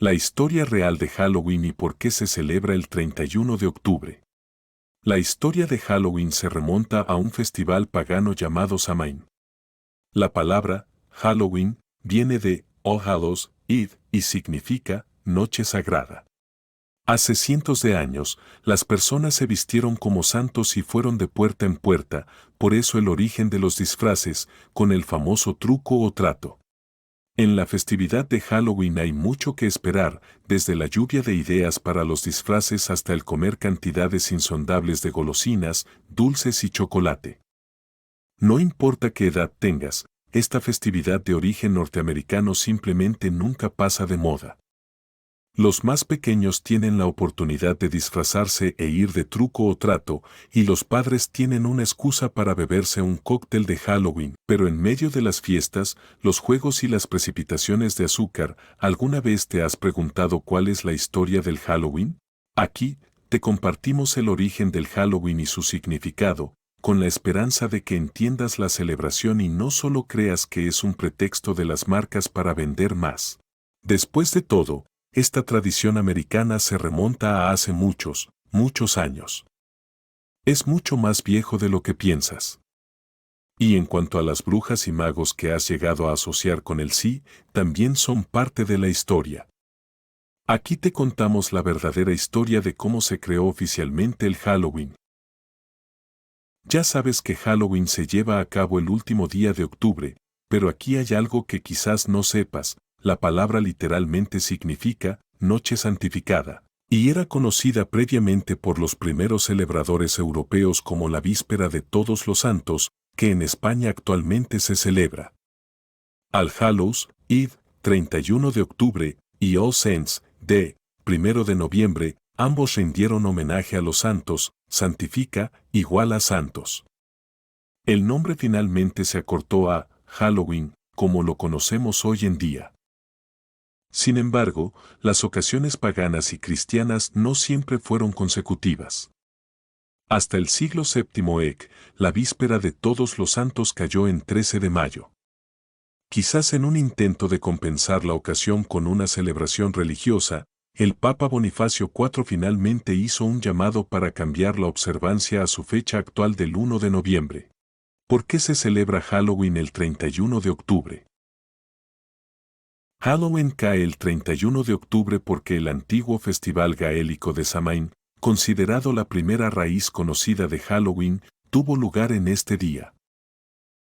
La historia real de Halloween y por qué se celebra el 31 de octubre. La historia de Halloween se remonta a un festival pagano llamado Samhain. La palabra Halloween viene de All Hallows Eve y significa noche sagrada. Hace cientos de años, las personas se vistieron como santos y fueron de puerta en puerta, por eso el origen de los disfraces, con el famoso truco o trato. En la festividad de Halloween hay mucho que esperar, desde la lluvia de ideas para los disfraces hasta el comer cantidades insondables de golosinas, dulces y chocolate. No importa qué edad tengas, esta festividad de origen norteamericano simplemente nunca pasa de moda. Los más pequeños tienen la oportunidad de disfrazarse e ir de truco o trato, y los padres tienen una excusa para beberse un cóctel de Halloween. Pero en medio de las fiestas, los juegos y las precipitaciones de azúcar, ¿alguna vez te has preguntado cuál es la historia del Halloween? Aquí, te compartimos el origen del Halloween y su significado, con la esperanza de que entiendas la celebración y no solo creas que es un pretexto de las marcas para vender más. Después de todo, esta tradición americana se remonta a hace muchos, muchos años. Es mucho más viejo de lo que piensas. Y en cuanto a las brujas y magos que has llegado a asociar con el sí, también son parte de la historia. Aquí te contamos la verdadera historia de cómo se creó oficialmente el Halloween. Ya sabes que Halloween se lleva a cabo el último día de octubre, pero aquí hay algo que quizás no sepas. La palabra literalmente significa noche santificada, y era conocida previamente por los primeros celebradores europeos como la víspera de Todos los Santos, que en España actualmente se celebra. All Hallows Eve, 31 de octubre, y All Saints Day, 1 de noviembre, ambos rindieron homenaje a los santos, santifica, igual a santos. El nombre finalmente se acortó a Halloween, como lo conocemos hoy en día. Sin embargo, las ocasiones paganas y cristianas no siempre fueron consecutivas. Hasta el siglo VII EC, la víspera de Todos los Santos cayó en 13 de mayo. Quizás en un intento de compensar la ocasión con una celebración religiosa, el Papa Bonifacio IV finalmente hizo un llamado para cambiar la observancia a su fecha actual del 1 de noviembre. ¿Por qué se celebra Halloween el 31 de octubre? Halloween cae el 31 de octubre porque el antiguo festival gaélico de Samhain, considerado la primera raíz conocida de Halloween, tuvo lugar en este día.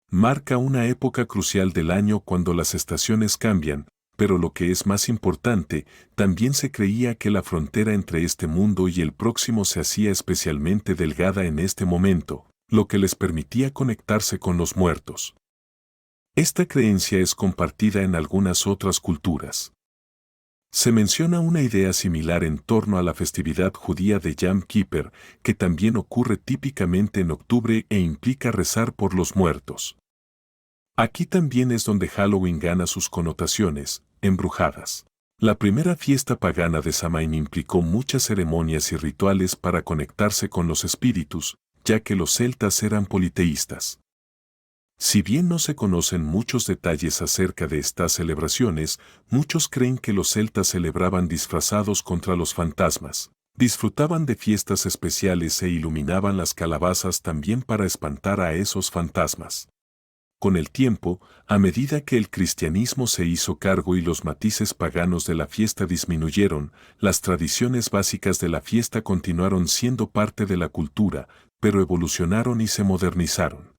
Marca una época crucial del año cuando las estaciones cambian, pero lo que es más importante, también se creía que la frontera entre este mundo y el próximo se hacía especialmente delgada en este momento, lo que les permitía conectarse con los muertos. Esta creencia es compartida en algunas otras culturas. Se menciona una idea similar en torno a la festividad judía de Yom Kippur, que también ocurre típicamente en octubre e implica rezar por los muertos. Aquí también es donde Halloween gana sus connotaciones, embrujadas. La primera fiesta pagana de Samhain implicó muchas ceremonias y rituales para conectarse con los espíritus, ya que los celtas eran politeístas. Si bien no se conocen muchos detalles acerca de estas celebraciones, muchos creen que los celtas celebraban disfrazados contra los fantasmas, disfrutaban de fiestas especiales e iluminaban las calabazas también para espantar a esos fantasmas. Con el tiempo, a medida que el cristianismo se hizo cargo y los matices paganos de la fiesta disminuyeron, las tradiciones básicas de la fiesta continuaron siendo parte de la cultura, pero evolucionaron y se modernizaron.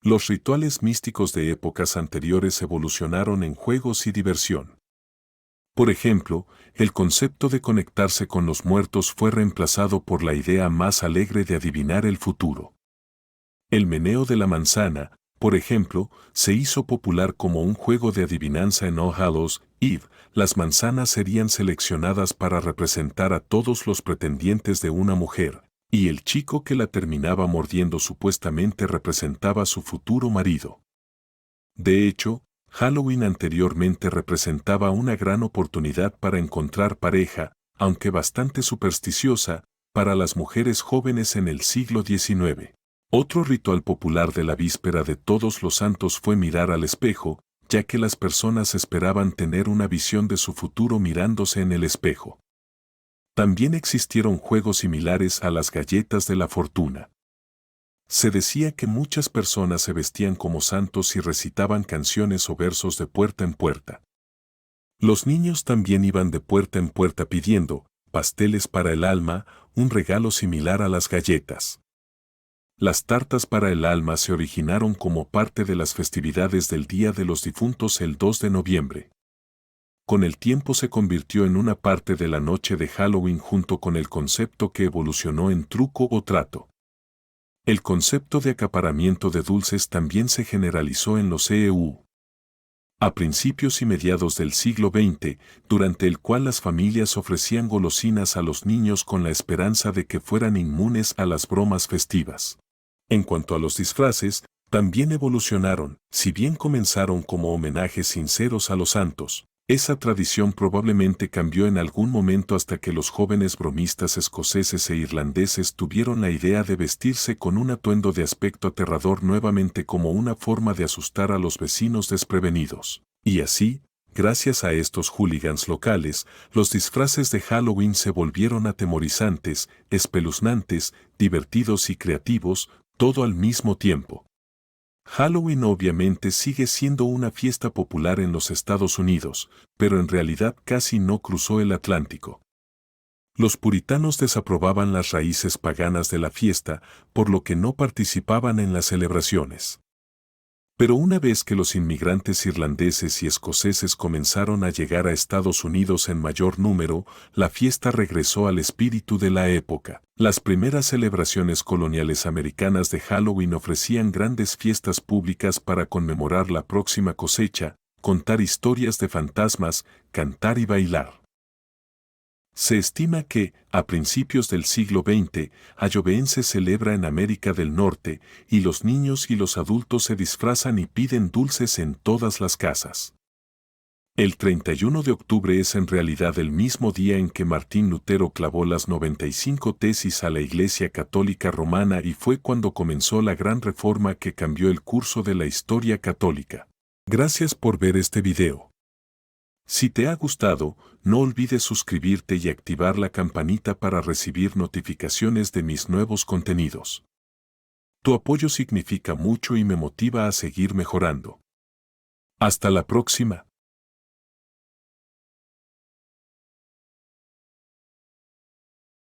Los rituales místicos de épocas anteriores evolucionaron en juegos y diversión. Por ejemplo, el concepto de conectarse con los muertos fue reemplazado por la idea más alegre de adivinar el futuro. El meneo de la manzana, por ejemplo, se hizo popular como un juego de adivinanza en All Hallows Eve. Las manzanas serían seleccionadas para representar a todos los pretendientes de una mujer, y el chico que la terminaba mordiendo supuestamente representaba a su futuro marido. De hecho, Halloween anteriormente representaba una gran oportunidad para encontrar pareja, aunque bastante supersticiosa, para las mujeres jóvenes en el siglo XIX. Otro ritual popular de la víspera de Todos los Santos fue mirar al espejo, ya que las personas esperaban tener una visión de su futuro mirándose en el espejo. También existieron juegos similares a las galletas de la fortuna. Se decía que muchas personas se vestían como santos y recitaban canciones o versos de puerta en puerta. Los niños también iban de puerta en puerta pidiendo pasteles para el alma, un regalo similar a las galletas. Las tartas para el alma se originaron como parte de las festividades del Día de los Difuntos el 2 de noviembre. Con el tiempo se convirtió en una parte de la noche de Halloween junto con el concepto que evolucionó en truco o trato. El concepto de acaparamiento de dulces también se generalizó en los EU. A principios y mediados del siglo XX, durante el cual las familias ofrecían golosinas a los niños con la esperanza de que fueran inmunes a las bromas festivas. En cuanto a los disfraces, también evolucionaron, si bien comenzaron como homenajes sinceros a los santos. Esa tradición probablemente cambió en algún momento hasta que los jóvenes bromistas escoceses e irlandeses tuvieron la idea de vestirse con un atuendo de aspecto aterrador nuevamente como una forma de asustar a los vecinos desprevenidos. Y así, gracias a estos hooligans locales, los disfraces de Halloween se volvieron atemorizantes, espeluznantes, divertidos y creativos, todo al mismo tiempo. Halloween obviamente sigue siendo una fiesta popular en los Estados Unidos, pero en realidad casi no cruzó el Atlántico. Los puritanos desaprobaban las raíces paganas de la fiesta, por lo que no participaban en las celebraciones. Pero una vez que los inmigrantes irlandeses y escoceses comenzaron a llegar a Estados Unidos en mayor número, la fiesta regresó al espíritu de la época. Las primeras celebraciones coloniales americanas de Halloween ofrecían grandes fiestas públicas para conmemorar la próxima cosecha, contar historias de fantasmas, cantar y bailar. Se estima que, a principios del siglo XX, Halloween se celebra en América del Norte, y los niños y los adultos se disfrazan y piden dulces en todas las casas. El 31 de octubre es en realidad el mismo día en que Martín Lutero clavó las 95 tesis a la Iglesia Católica Romana y fue cuando comenzó la gran reforma que cambió el curso de la historia católica. Gracias por ver este video. Si te ha gustado, no olvides suscribirte y activar la campanita para recibir notificaciones de mis nuevos contenidos. Tu apoyo significa mucho y me motiva a seguir mejorando. Hasta la próxima.